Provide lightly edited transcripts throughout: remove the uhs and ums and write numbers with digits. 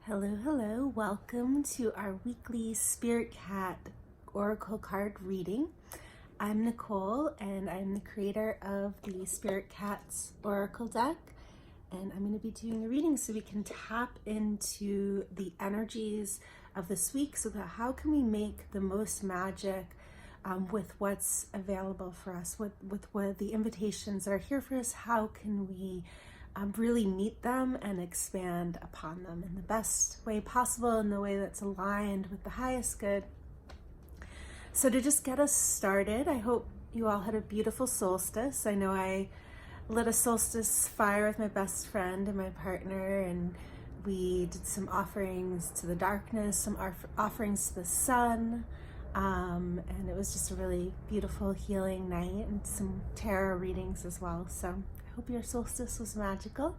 Hello, hello. Welcome to our weekly Spirit Cat Oracle card reading. I'm Nicole and I'm the creator of the Spirit Cats Oracle deck. And I'm going to be doing a reading so we can tap into the energies of this week so that how can we make the most magic with what's available for us, with what the invitations that are here for us. How can we really meet them and expand upon them in the best way possible, in the way that's aligned with the highest good. So to just get us started, I hope you all had a beautiful solstice. I know I lit a solstice fire with my best friend and my partner, and we did some offerings to the darkness, some offerings to the sun, and it was just a really beautiful healing night, and some tarot readings as well. So I hope your solstice was magical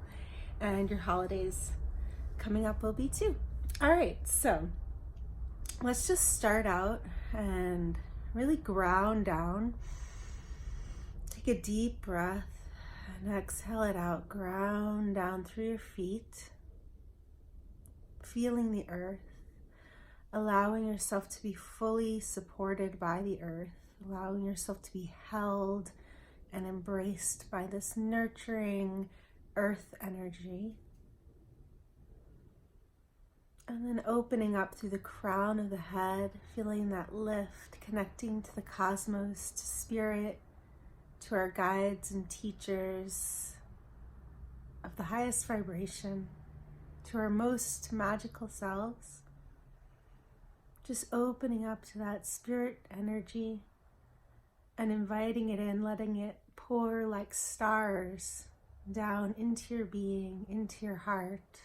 and your holidays coming up will be too. All right, so let's just start out and really ground down. Take a deep breath and exhale it out. Ground down through your feet, feeling the earth, allowing yourself to be fully supported by the earth, allowing yourself to be held and embraced by this nurturing earth energy. And then opening up through the crown of the head, feeling that lift, connecting to the cosmos, to spirit, to our guides and teachers of the highest vibration, to our most magical selves. Just opening up to that spirit energy and inviting it in, letting it pour like stars down into your being, into your heart,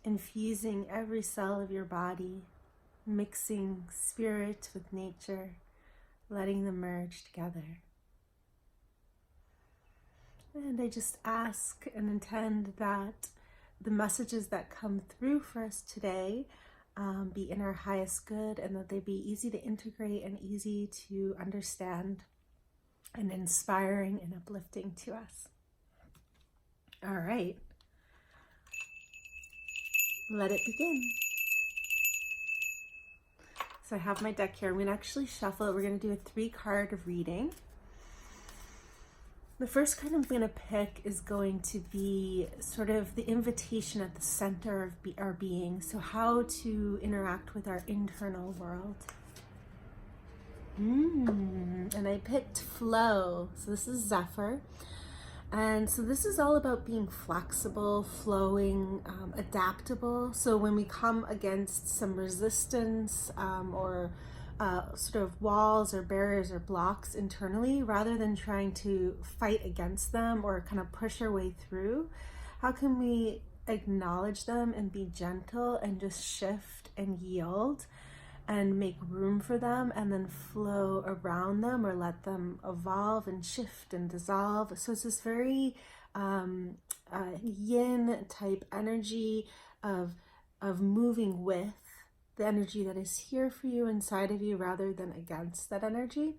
infusing every cell of your body, mixing spirit with nature, letting them merge together. And I just ask and intend that the messages that come through for us today be in our highest good, and that they be easy to integrate and easy to understand and inspiring and uplifting to us. All right, let it begin. So I have my deck here. I'm going to actually shuffle it. We're going to do a 3-card reading. The first card I'm going to pick is going to be sort of the invitation at the center of our being. So how to interact with our internal world. And I picked Flow. So this is Zephyr. And so this is all about being flexible, flowing, adaptable. So when we come against some resistance or sort of walls or barriers or blocks internally, rather than trying to fight against them or kind of push our way through, how can we acknowledge them and be gentle and just shift and yield and make room for them, and then flow around them or let them evolve and shift and dissolve. So it's this very yin type energy of moving with the energy that is here for you, inside of you, rather than against that energy,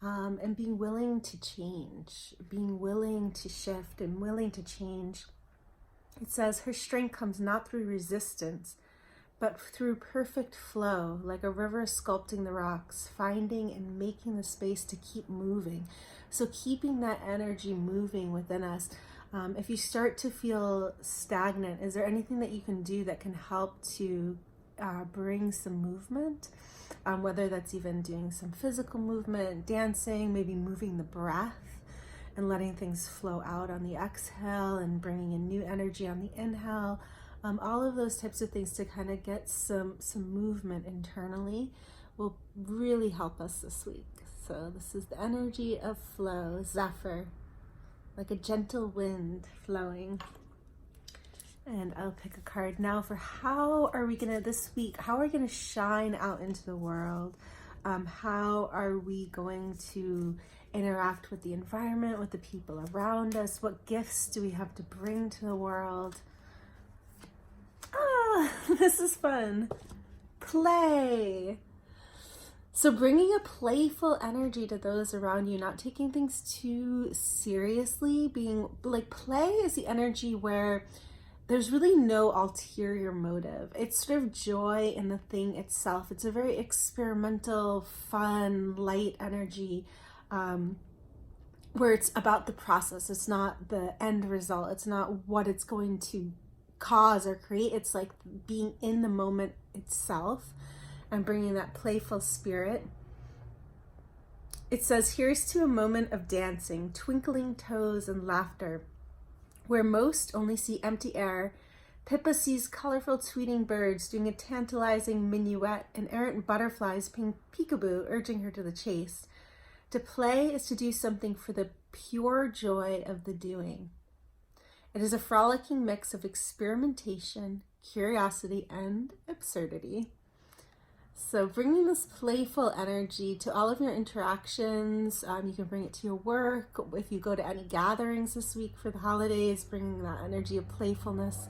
and being willing to change, being willing to shift and willing to change. It says her strength comes not through resistance, but through perfect flow, like a river sculpting the rocks, finding and making the space to keep moving. So keeping that energy moving within us. If you start to feel stagnant, is there anything that you can do that can help to bring some movement? Whether that's even doing some physical movement, dancing, maybe moving the breath and letting things flow out on the exhale and bringing in new energy on the inhale. All of those types of things to kind of get some movement internally will really help us this week. So this is the energy of flow, Zephyr, like a gentle wind flowing. And I'll pick a card now for how are we gonna this week, how are we gonna shine out into the world? How are we going to interact with the environment, with the people around us? What gifts do we have to bring to the world? This is fun. Play. So bringing a playful energy to those around you, not taking things too seriously, being like, play is the energy where there's really no ulterior motive. It's sort of joy in the thing itself. It's a very experimental, fun, light energy, where it's about the process. It's not the end result. It's not what it's going to cause or create. It's like being in the moment itself and bringing that playful spirit. It says, here's to a moment of dancing, twinkling toes and laughter. Where most only see empty air, Pippa sees colorful tweeting birds doing a tantalizing minuet and errant butterflies playing peekaboo, urging her to the chase. To play is to do something for the pure joy of the doing. It is a frolicking mix of experimentation, curiosity, and absurdity. So bringing this playful energy to all of your interactions, you can bring it to your work. If you go to any gatherings this week for the holidays, bringing that energy of playfulness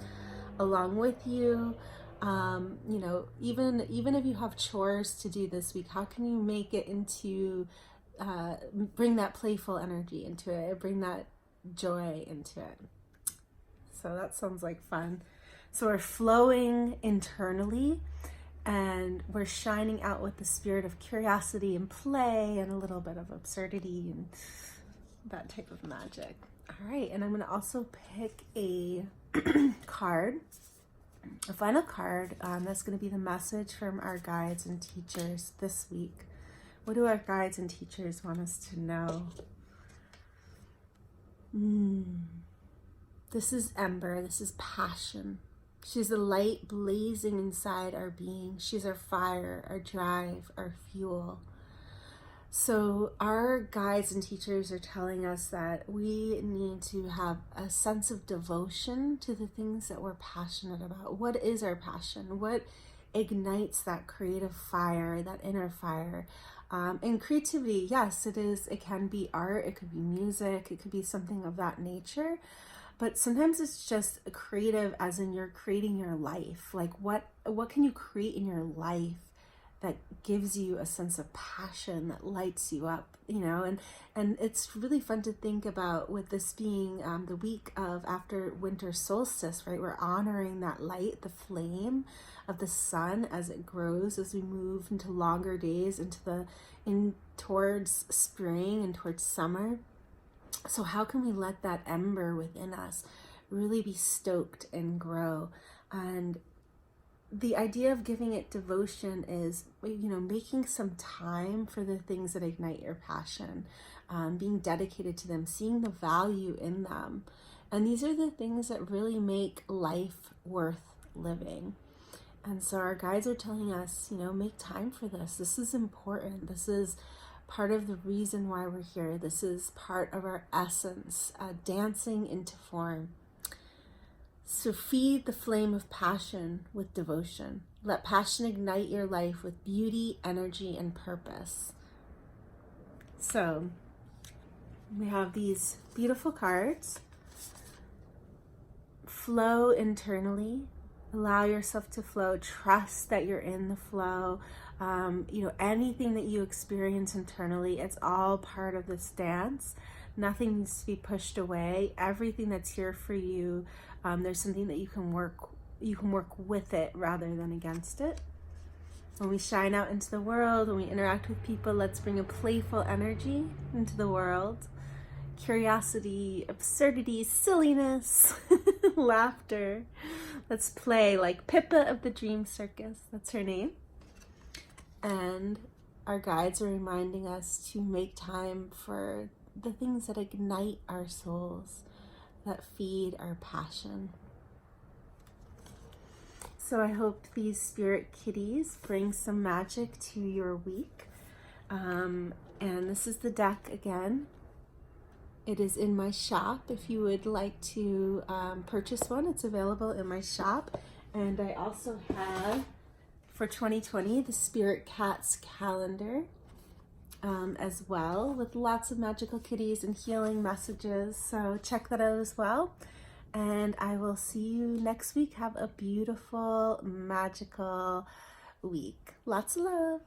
along with you. You know, even if you have chores to do this week, how can you make it into, bring that playful energy into it, bring that joy into it. So that sounds like fun. So we're flowing internally, and we're shining out with the spirit of curiosity and play and a little bit of absurdity and that type of magic. All right, and I'm going to also pick a card, a final card. That's going to be the message from our guides and teachers this week. What do our guides and teachers want us to know? This is Ember. This is passion. She's the light blazing inside our being. She's our fire, our drive, our fuel. So our guides and teachers are telling us that we need to have a sense of devotion to the things that we're passionate about. What is our passion? What ignites that creative fire, that inner fire? And creativity, yes, it is. It can be art. It could be music. It could be something of that nature. But sometimes it's just creative, as in you're creating your life. Like what can you create in your life that gives you a sense of passion, that lights you up, you know? And it's really fun to think about, with this being the week of after winter solstice, right? We're honoring that light, the flame of the sun as it grows, as we move into longer days, towards spring and towards summer. So how can we let that ember within us really be stoked and grow? And the idea of giving it devotion is, you know, making some time for the things that ignite your passion, being dedicated to them, seeing the value in them. And these are the things that really make life worth living. And so our guides are telling us, you know, make time for this. This is important. This is part of the reason why we're here. This is part of our essence, dancing into form. So feed the flame of passion with devotion. Let passion ignite your life with beauty, energy, and purpose. So we have these beautiful cards. Flow internally. Allow yourself to flow. Trust that you're in the flow. You know, anything that you experience internally, it's all part of this dance. Nothing needs to be pushed away. Everything that's here for you, there's something that you can work with it rather than against it. When we shine out into the world, when we interact with people, let's bring a playful energy into the world. Curiosity, absurdity, silliness, laughter. Let's play like Pippa of the Dream Circus. That's her name. And our guides are reminding us to make time for the things that ignite our souls, that feed our passion. So I hope these spirit kitties bring some magic to your week. And this is the deck again. It is in my shop. If you would like to purchase one, it's available in my shop. And I also have, for 2020, the Spirit Cats calendar as well, with lots of magical kitties and healing messages. So check that out as well. And I will see you next week. Have a beautiful, magical week. Lots of love.